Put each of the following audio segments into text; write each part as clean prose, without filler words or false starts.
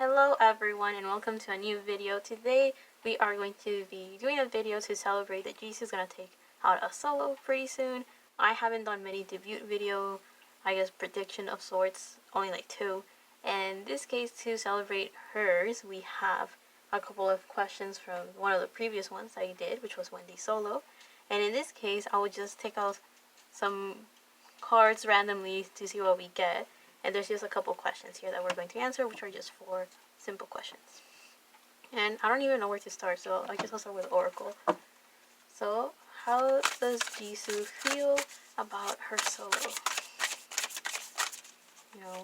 Hello everyone and welcome to a new video. Today we are going to be doing a video to celebrate that Jisoo is going to take out a solo pretty soon. I haven't done many debut video, I guess prediction of sorts, only like 2. And in this case, to celebrate hers, we have a couple of questions from one of the previous ones I did, which was Wendy's solo. And in this case, I would just take out some cards randomly to see what we get. And there's just a couple questions here that we're going to answer, which are just 4 simple questions. And I don't even know where to start, so I guess I'll start with Oracle. So, how does Jisoo feel about her solo? You know,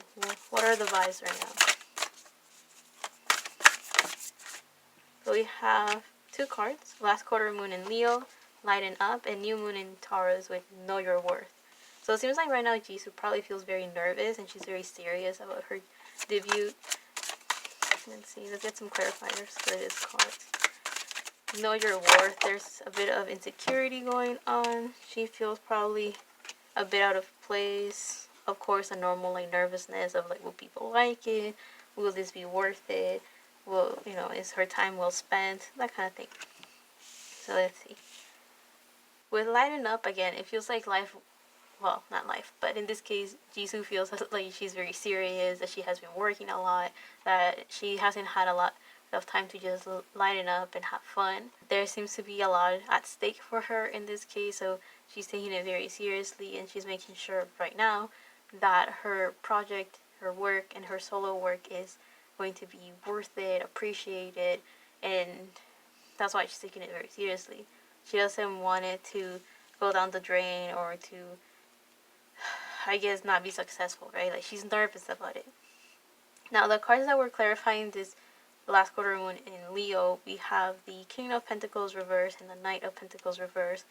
what are the vibes right now? So we have 2 cards, last quarter moon in Leo, lighten up, and new moon in Taurus with know your worth. So it seems like right now Jisoo probably feels very nervous and she's very serious about her debut. Let's see, let's get some clarifiers for this card. Know your worth. There's a bit of insecurity going on. She feels probably a bit out of place. Of course, a normal like nervousness of like, will people like it? Will this be worth it? Will, you know, is her time well spent? That kind of thing. So let's see. With lighten up again, it feels like life. Well, not life, but in this case, Jisoo feels like she's very serious, that she has been working a lot, that she hasn't had a lot of time to just lighten up and have fun. There seems to be a lot at stake for her in this case, so she's taking it very seriously and she's making sure right now that her project, her work, and her solo work is going to be worth it, appreciated, and that's why she's taking it very seriously. She doesn't want it to go down the drain or to, I guess, not be successful, right? Like, she's nervous about it. Now, the cards that we're clarifying this last quarter moon in Leo, we have the King of Pentacles reverse and the Knight of Pentacles reverse.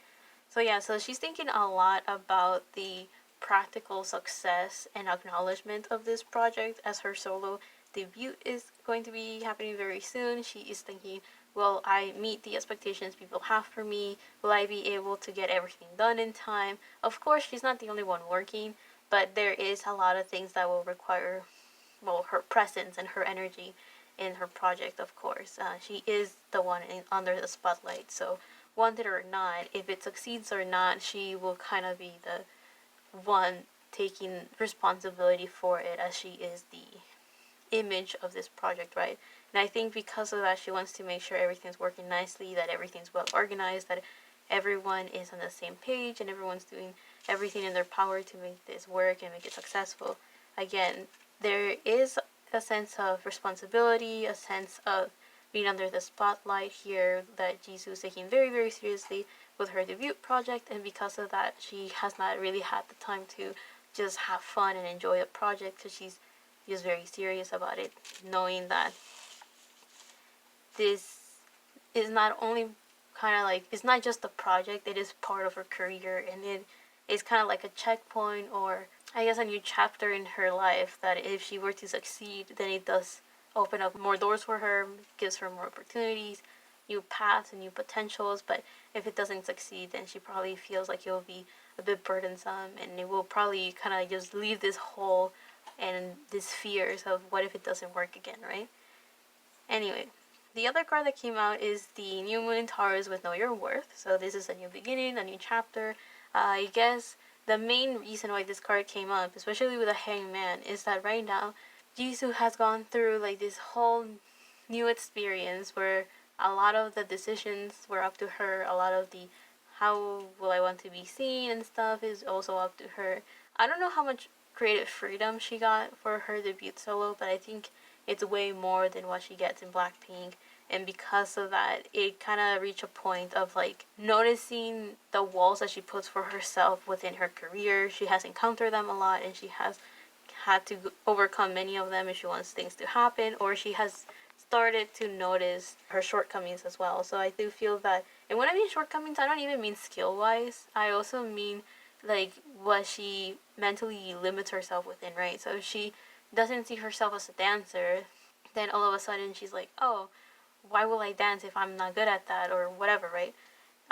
So yeah, so she's thinking a lot about the practical success and acknowledgement of this project as her solo debut is going to be happening very soon. She is thinking, will I meet the expectations people have for me? Will I be able to get everything done in time? Of course, she's not the only one working, but there is a lot of things that will require, well, her presence and her energy in her project, of course. She is the one under the spotlight, so wanted or not, if it succeeds or not, she will kind of be the one taking responsibility for it, as she is the image of this project, right? And I think because of that, she wants to make sure everything's working nicely, that everything's well organized, that everyone is on the same page and everyone's doing everything in their power to make this work and make it successful. Again, there is a sense of responsibility, a sense of being under the spotlight here that Jisoo is taking very, very seriously with her debut project, and because of that, she has not really had the time to just have fun and enjoy a project because she's just very serious about it, knowing that this is not only kind of like, it's not just a project, it is part of her career, and it is kind of like a checkpoint, or I guess a new chapter in her life, that if she were to succeed, then it does open up more doors for her, gives her more opportunities, new paths and new potentials. But if it doesn't succeed, then she probably feels like it will be a bit burdensome, and it will probably kind of just leave this hole and these fears of what if it doesn't work again, right? Anyway, the other card that came out is the new moon in Taurus with know your worth. So this is a new beginning, a new chapter. I guess the main reason why this card came up, especially with a hangman, is that right now Jisoo has gone through like this whole new experience where a lot of the decisions were up to her. A lot of the how will I want to be seen and stuff is also up to her. I don't know how much creative freedom she got for her debut solo, but I think it's way more than what she gets in BLACKPINK. And because of that, it kind of reached a point of like noticing the walls that she puts for herself within her career. She has encountered them a lot, and she has had to overcome many of them if she wants things to happen, or she has started to notice her shortcomings as well. So I do feel that, and when I mean shortcomings, I don't even mean skill wise, I also mean like what she mentally limits herself within, right? So if she doesn't see herself as a dancer, then all of a sudden she's like, oh, why will I dance if I'm not good at that, or whatever, right?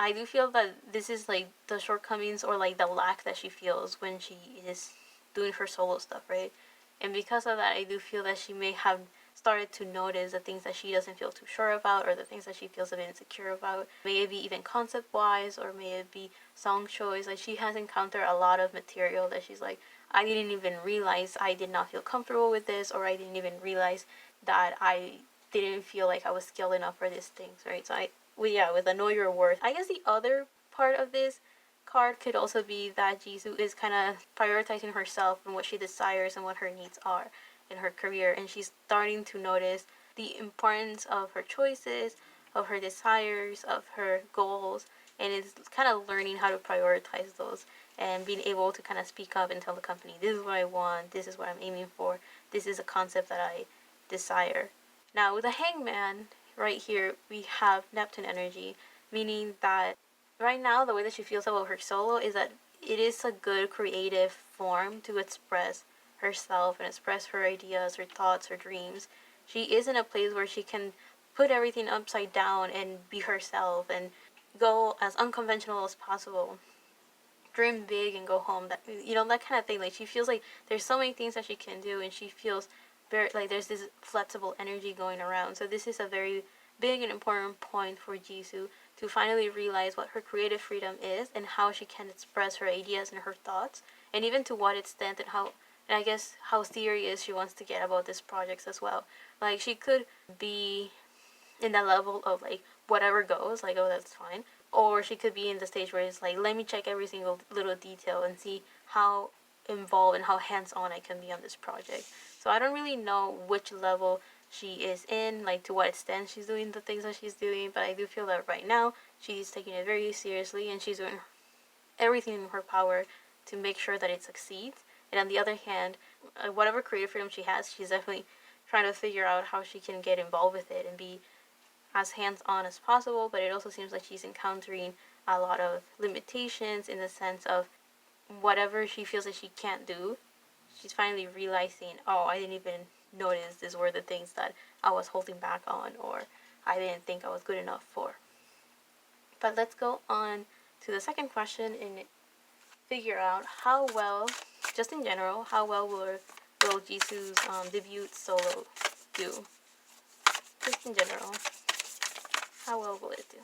I do feel that this is like the shortcomings or like the lack that she feels when she is doing her solo stuff, right? And because of that, I do feel that she may have started to notice the things that she doesn't feel too sure about, or the things that she feels a bit insecure about. May it be even concept wise, or may it be song choice. Like, she has encountered a lot of material that she's like, I didn't even realize I did not feel comfortable with this, or I didn't even realize that I didn't feel like I was skilled enough for these things, right? So with the know your worth. I guess the other part of this card could also be that Jisoo is kind of prioritizing herself and what she desires and what her needs are in her career, and she's starting to notice the importance of her choices, of her desires, of her goals, and is kind of learning how to prioritize those and being able to kind of speak up and tell the company, this is what I want, this is what I'm aiming for, this is a concept that I desire. Now, with the Hangman, right here, we have Neptune energy, meaning that right now, the way that she feels about her solo is that it is a good creative form to express herself and express her ideas, her thoughts, her dreams. She is in a place where she can put everything upside down and be herself and go as unconventional as possible. Dream big and go home. That, that kind of thing. Like, she feels like there's so many things that she can do, and she feels very like there's this flexible energy going around. So this is a very big and important point for Jisoo to finally realize what her creative freedom is and how she can express her ideas and her thoughts, and even to what extent and I guess how serious she wants to get about this project as well. Like, she could be in that level of like whatever goes, like, oh, that's fine, or she could be in the stage where it's like, let me check every single little detail and see how involved and how hands-on I can be on this project. So I don't really know which level she is in, like to what extent she's doing the things that she's doing, but I do feel that right now she's taking it very seriously and she's doing everything in her power to make sure that it succeeds. And on the other hand, whatever creative freedom she has, she's definitely trying to figure out how she can get involved with it and be as hands-on as possible. But it also seems like she's encountering a lot of limitations in the sense of whatever she feels that she can't do, she's finally realizing, oh, I didn't even notice these were the things that I was holding back on, or I didn't think I was good enough for. But let's go on to the second question and figure out how well, just in general, how well will Jisoo's debut solo do? Just in general, how well will it do?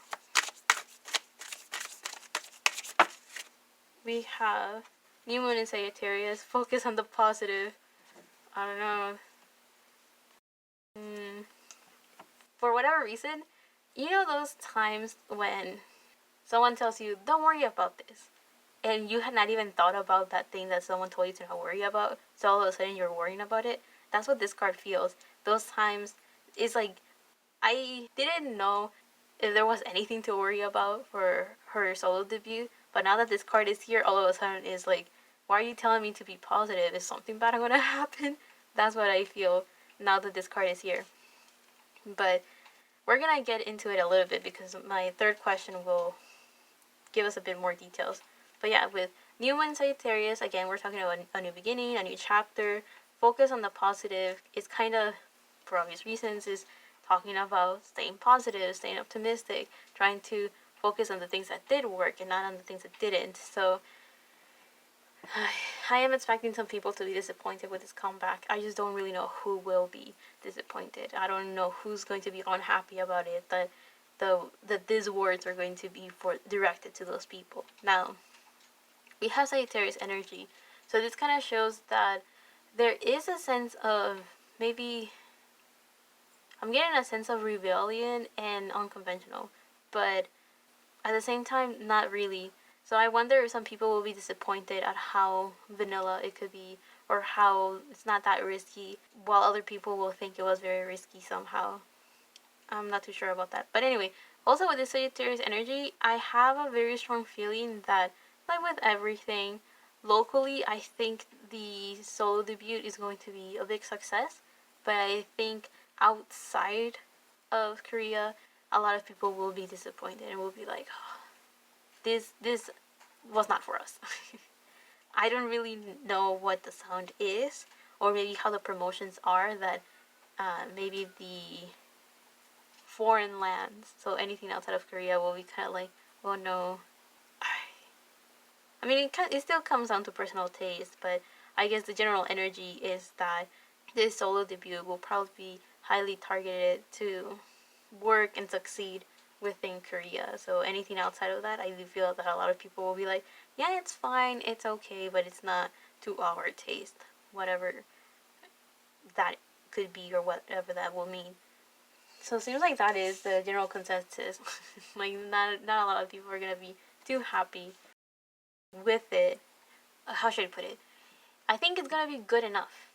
We have New Moon in Sagittarius. Focus on the positive. I don't know. For whatever reason, those times when someone tells you, don't worry about this, and you had not even thought about that thing that someone told you to not worry about, so all of a sudden you're worrying about it? That's what this card feels. Those times, it's like, I didn't know if there was anything to worry about for her solo debut, but now that this card is here, all of a sudden it's like, why are you telling me to be positive? Is something bad going to happen? That's what I feel now that this card is here. But we're going to get into it a little bit because my third question will give us a bit more details. But yeah, with New Moon Sagittarius, again, we're talking about a new beginning, a new chapter. Focus on the positive. It's kind of, for obvious reasons, is talking about staying positive, staying optimistic, trying to focus on the things that did work and not on the things that didn't. So I am expecting some people to be disappointed with this comeback. I just don't really know who will be disappointed. I don't know who's going to be unhappy about it, that these words are going to be directed to those people. Now, we have Sagittarius energy. So this kind of shows that there is a sense of, maybe, I'm getting a sense of rebellion and unconventional, but at the same time, not really. So I wonder if some people will be disappointed at how vanilla it could be, or how it's not that risky, while other people will think it was very risky somehow. I'm not too sure about that. But anyway, also with this Sagittarius energy, I have a very strong feeling that, like with everything, locally, I think the solo debut is going to be a big success. But I think outside of Korea, a lot of people will be disappointed and will be like, oh, this was not for us. I don't really know what the sound is, or maybe how the promotions are, that maybe the foreign lands, so anything outside of Korea, will be kind of like, oh no. I mean, it still comes down to personal taste, but I guess the general energy is that this solo debut will probably be highly targeted to work and succeed within Korea. So anything outside of that, I do feel that a lot of people will be like, yeah, it's fine, it's okay, but it's not to our taste, whatever that could be or whatever that will mean. So it seems like that is the general consensus. Like not a lot of people are gonna be too happy with it. How should I put it? I think it's gonna be good enough,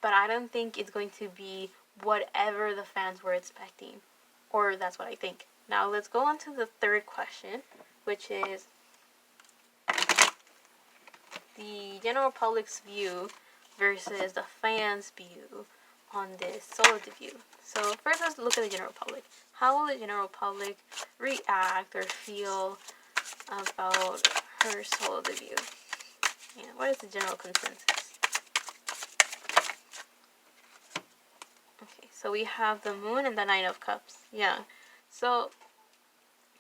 but I don't think it's going to be whatever the fans were expecting, or that's what I think. Now let's go on to the third question, which is the general public's view versus the fans' view on this solo debut. So first, let's look at the general public. How will the general public react or feel about her solo debut? Yeah, what is the general consensus? Okay, so we have the moon and the Nine of Cups. Yeah, so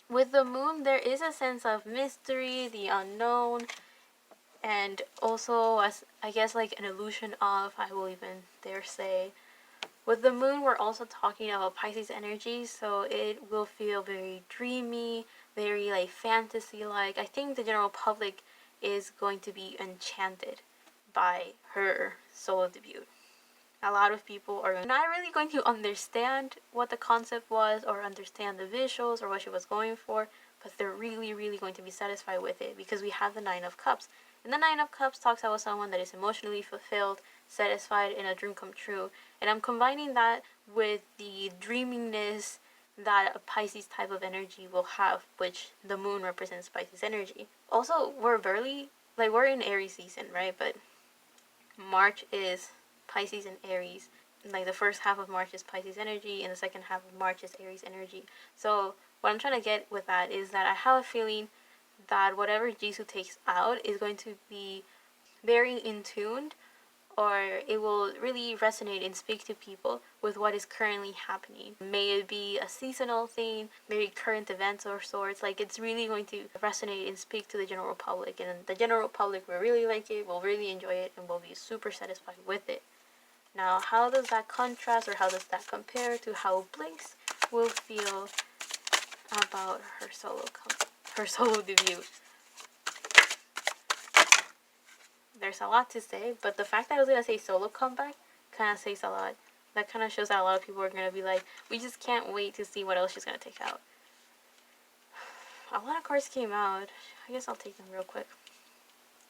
with the moon, there is a sense of mystery, the unknown, and also, as I guess, like an illusion of, I will even dare say, with the moon, we're also talking about Pisces energy, so it will feel very dreamy, very like fantasy-like. I think the general public is going to be enchanted by her solo debut. A lot of people are not really going to understand what the concept was or understand the visuals or what she was going for, but they're really, really going to be satisfied with it because we have the Nine of Cups. And the Nine of Cups talks about someone that is emotionally fulfilled, satisfied, in a dream come true. And I'm combining that with the dreaminess that a Pisces type of energy will have, which the moon represents Pisces energy. Also, we're in Aries season, right? But March is Pisces and Aries. Like the first half of March is Pisces energy and the second half of March is Aries energy. So what I'm trying to get with that is that I have a feeling that whatever Jisoo takes out is going to be very in tuned, or it will really resonate and speak to people with what is currently happening. May it be a seasonal thing, maybe current events or sorts. Like it's really going to resonate and speak to the general public, and the general public will really like it, will really enjoy it, and will be super satisfied with it. Now, how does that contrast or how does that compare to how Blinks will feel about her solo debut? There's a lot to say, but the fact that I was going to say solo comeback kind of says a lot. That kind of shows that a lot of people are going to be like, we just can't wait to see what else she's going to take out. A lot of cards came out. I guess I'll take them real quick.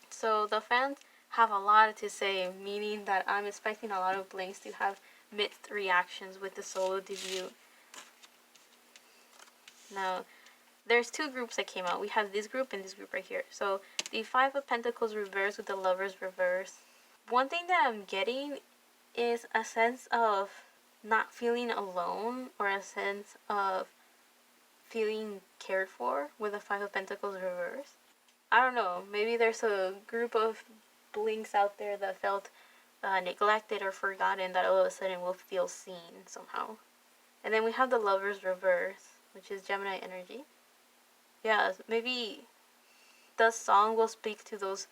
So the fans have a lot to say, meaning that I'm expecting a lot of Blinks to have mixed reactions with the solo debut. Now, there's two groups that came out. We have this group and this group right here. So the Five of Pentacles reversed with the Lovers reversed. One thing that I'm getting is a sense of not feeling alone, or a sense of feeling cared for with the Five of Pentacles reversed. I don't know. Maybe there's a group of Blinks out there that felt neglected or forgotten that all of a sudden will feel seen somehow. And then we have the Lovers reverse, which is Gemini energy. Yeah, maybe the song will speak to those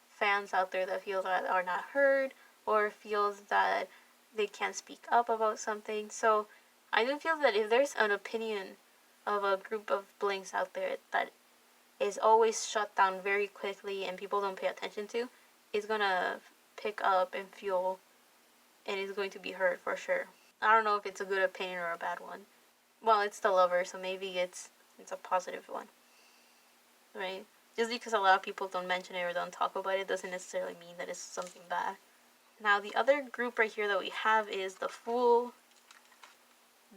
fans out there that feel that are not heard or feels that they can't speak up about something. So I do feel that if there's an opinion of a group of Blinks out there that is always shut down very quickly and people don't pay attention to, is gonna pick up and fuel and is going to be heard for sure. I don't know if it's a good opinion or a bad one. Well, it's the Lover, so maybe it's a positive one, right? Just because a lot of people don't mention it or don't talk about it doesn't necessarily mean that it's something bad. Now, the other group right here that we have is the Fool,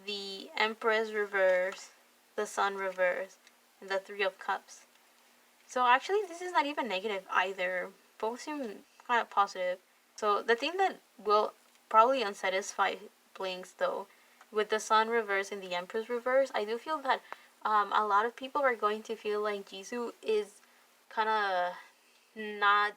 the Empress reverse, the Sun reverse, and the Three of Cups. So actually, this is not even negative either. Both seem kind of positive. So the thing that will probably unsatisfy Blinks, though, with the Sun reverse and the Empress reverse, I do feel that a lot of people are going to feel like Jisoo is kind of not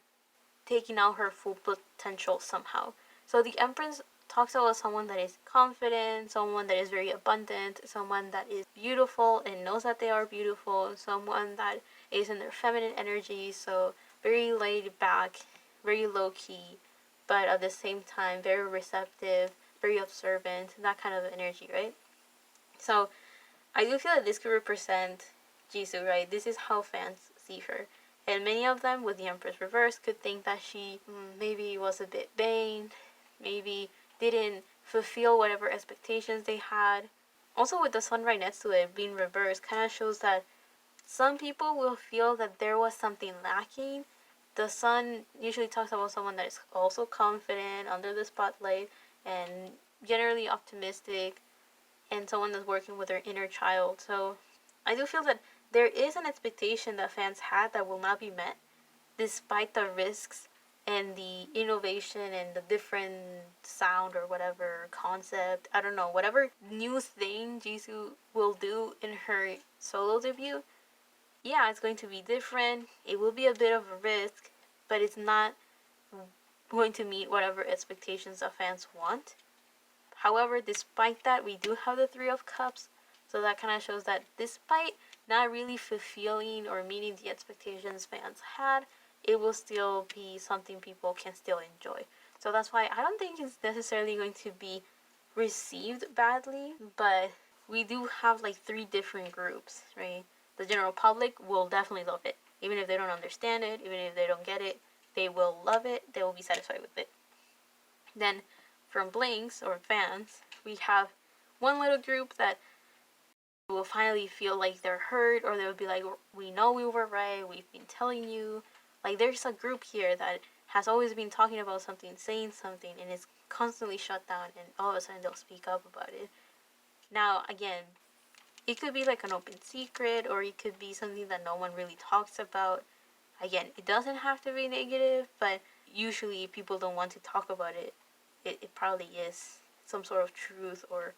taking out her full potential somehow. So the Empress talks about someone that is confident, someone that is very abundant, someone that is beautiful and knows that they are beautiful, someone that is in their feminine energy, so very laid back, very low key, but at the same time very receptive, very observant, that kind of energy, right? So I do feel that this could represent Jisoo, right? This is how fans see her. And many of them, with the Empress reverse, could think that she maybe was a bit vain, maybe didn't fulfill whatever expectations they had. Also, with the sun right next to it being reversed, kind of shows that some people will feel that there was something lacking. The sun usually talks about someone that is also confident, under the spotlight, and generally optimistic, and someone that's working with their inner child. So I do feel that there is an expectation that fans had that will not be met, despite the risks and the innovation and the different sound or whatever concept. I don't know, whatever new thing Jisoo will do in her solo debut. Yeah, it's going to be different. It will be a bit of a risk, but it's not going to meet whatever expectations that fans want. However, despite that, we do have the Three of Cups, so that kind of shows that despite not really fulfilling or meeting the expectations fans had, it will still be something people can still enjoy. So that's why I don't think it's necessarily going to be received badly, but we do have like three different groups, right? The general public will definitely love it. Even if they don't understand it, even if they don't get it, they will love it, they will be satisfied with it. Then from blinks or fans, we have one little group that will finally feel like they're heard, or they'll be like, we know we were right, we've been telling you. Like, there's a group here that has always been talking about something, saying something, and is constantly shut down, and all of a sudden they'll speak up about it. Now, again, it could be like an open secret, or it could be something that no one really talks about. Again, it doesn't have to be negative, but usually people don't want to talk about it. It probably is some sort of truth or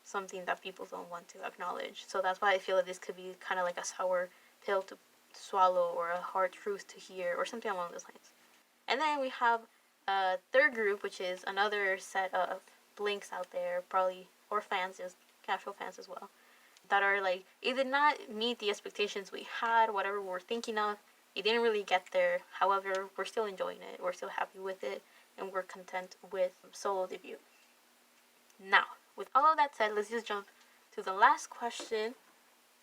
something that people don't want to acknowledge. So that's why I feel that this could be kind of like a sour pill to swallow, or a hard truth to hear, or something along those lines. And then we have a third group, which is another set of blinks out there, probably, or fans, just casual fans as well, that are like, it did not meet the expectations we had, whatever we were thinking of. It didn't really get there. However, we're still enjoying it. We're still happy with it, and we're content with solo debut. Now, with all of that said, let's just jump to the last question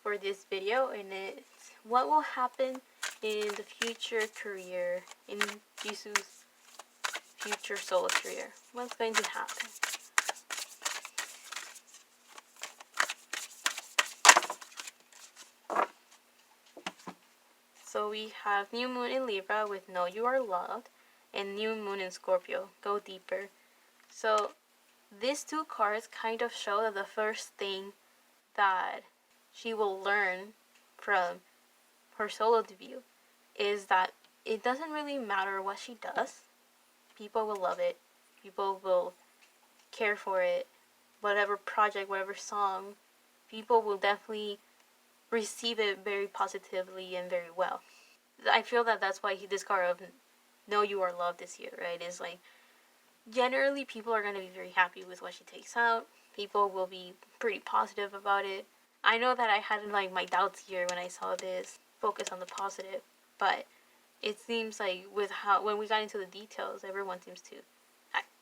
for this video, and it's what will happen in the future career, in Jisoo's future solo career? What's going to happen? So we have New Moon in Libra with Know You Are Loved, and New Moon in Scorpio, Go Deeper. So these two cards kind of show that the first thing that she will learn from her solo debut is that it doesn't really matter what she does. People will love it. People will care for it. Whatever project, whatever song, people will definitely receive it very positively and very well. I feel that that's why this card of Know You Are Loved this year, right? Is like, generally people are going to be very happy with what she takes out. People will be pretty positive about it. I know that I had like my doubts here when I saw this focus on the positive, but it seems like with how, when we got into the details, everyone seems to,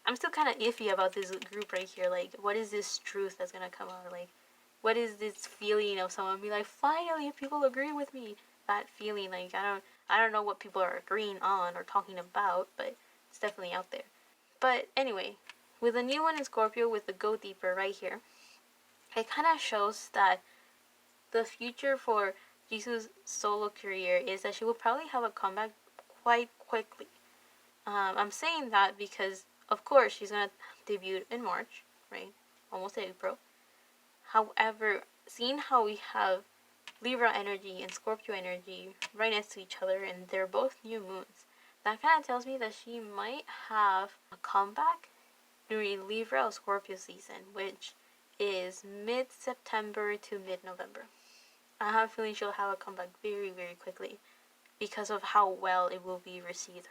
I'm still kind of iffy about this group right here. Like, what is this truth that's going to come out? Like, what is this feeling of someone be like, finally people agree with me? That feeling, like, I don't know what people are agreeing on or talking about, but it's definitely out there. But anyway, with the new one in Scorpio, with the Go Deeper right here, it kind of shows that the future for Jisoo's solo career is that she will probably have a comeback quite quickly. I'm saying that because, of course, she's going to debut in March, right? Almost April. However, seeing how we have Libra energy and Scorpio energy right next to each other, and they're both new moons, that kind of tells me that she might have a comeback during Libra or Scorpio season, which is mid-September to mid-November. I have a feeling she'll have a comeback very, very quickly because of how well it will be received.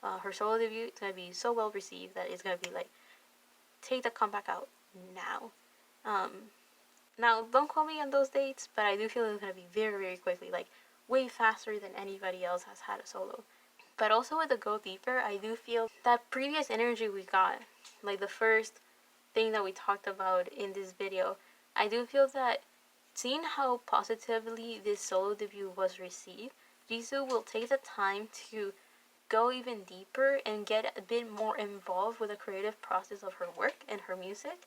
Her solo debut is going to be so well received that it's going to be like, take the comeback out now. Now, don't quote me on those dates, but I do feel it's going to be very, very quickly, like way faster than anybody else has had a solo. But also with the Go Deeper, I do feel that previous energy we got, like the first thing that we talked about in this video, I do feel that seeing how positively this solo debut was received, Jisoo will take the time to go even deeper and get a bit more involved with the creative process of her work and her music.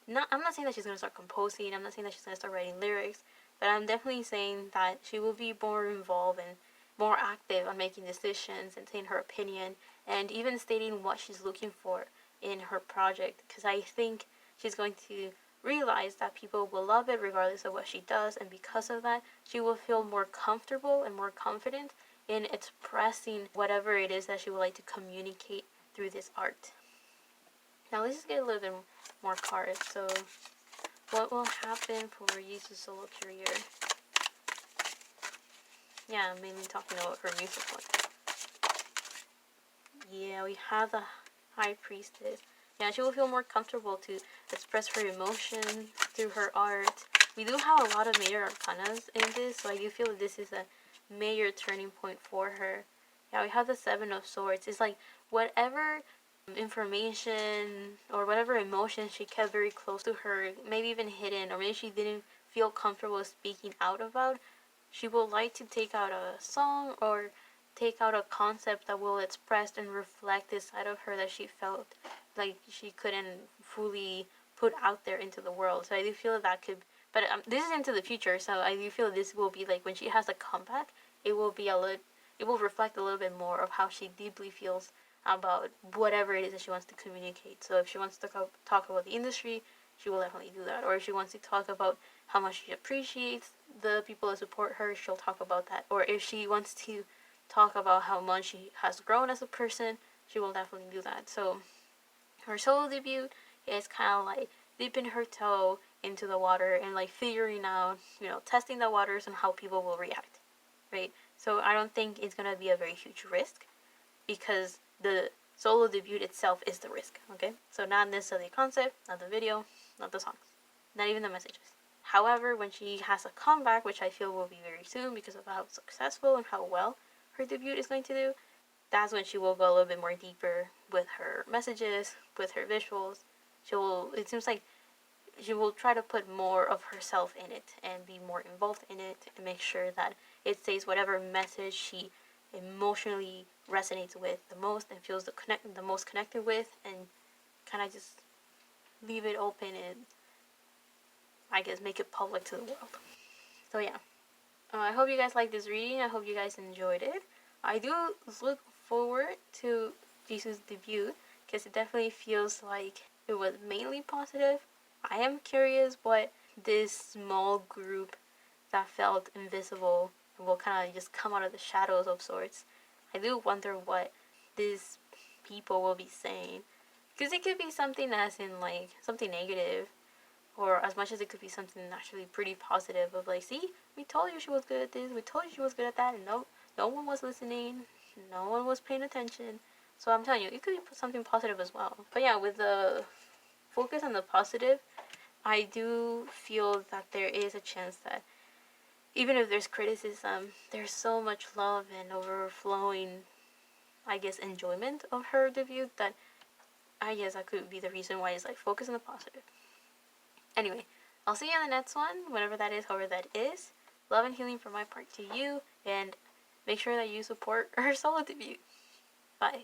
I'm not saying that she's going to start composing, I'm not saying that she's going to start writing lyrics, but I'm definitely saying that she will be more involved and more active on making decisions and saying her opinion and even stating what she's looking for in her project, because I think she's going to realize that people will love it regardless of what she does, and because of that she will feel more comfortable and more confident in expressing whatever it is that she would like to communicate through this art. Now let's just get a little bit more cards. So what will happen for Jisoo's solo career? Yeah, I'm mainly talking about her music one. Yeah, we have the High Priestess. Yeah, she will feel more comfortable to express her emotions through her art. We do have a lot of major arcanas in this, so I do feel that this is a major turning point for her. Yeah, we have the Seven of Swords. It's like whatever information or whatever emotion she kept very close to her, maybe even hidden, or maybe she didn't feel comfortable speaking out about, she would like to take out a song or take out a concept that will express and reflect this side of her that she felt like she couldn't fully put out there into the world. So I do feel that could, but this is into the future, so I do feel this will be like when she has a comeback, it will be it will reflect a little bit more of how she deeply feels about whatever it is that she wants to communicate. So if she wants to talk about the industry, she will definitely do that. Or if she wants to talk about how much she appreciates the people that support her, she'll talk about that. Or if she wants to talk about how much she has grown as a person, she will definitely do that. So her solo debut is kind of like dipping her toe into the water and like figuring out, testing the waters and how people will react, right? So I don't think it's gonna be a very huge risk, because the solo debut itself is the risk, okay? So not necessarily the concept, not the video, not the songs, not even the messages. However, when she has a comeback, which I feel will be very soon because of how successful and how well her debut is going to do, that's when she will go a little bit more deeper with her messages, with her visuals. It seems like she will try to put more of herself in it and be more involved in it and make sure that it says whatever message she emotionally resonates with the most and feels the most connected with, and kind of just leave it open and I guess make it public to the world. So yeah, I hope you guys liked this reading. I hope you guys enjoyed it. I do look forward to Jisoo's debut because it definitely feels like it was mainly positive. I am curious what this small group that felt invisible will kind of just come out of the shadows of sorts. I do wonder what these people will be saying, because it could be something as in like something negative, or as much as it could be something actually pretty positive of like, see, we told you she was good at this, we told you she was good at that, and no one was listening, no one was paying attention. So I'm telling you, it could be something positive as well. But yeah, with the focus on the positive, I do feel that there is a chance that even if there's criticism, there's so much love and overflowing, I guess, enjoyment of her debut that I guess that could be the reason why it's like focus on the positive. Anyway, I'll see you in the next one, whenever that is, however that is. Love and healing from my part to you, and make sure that you support her solo debut. Bye.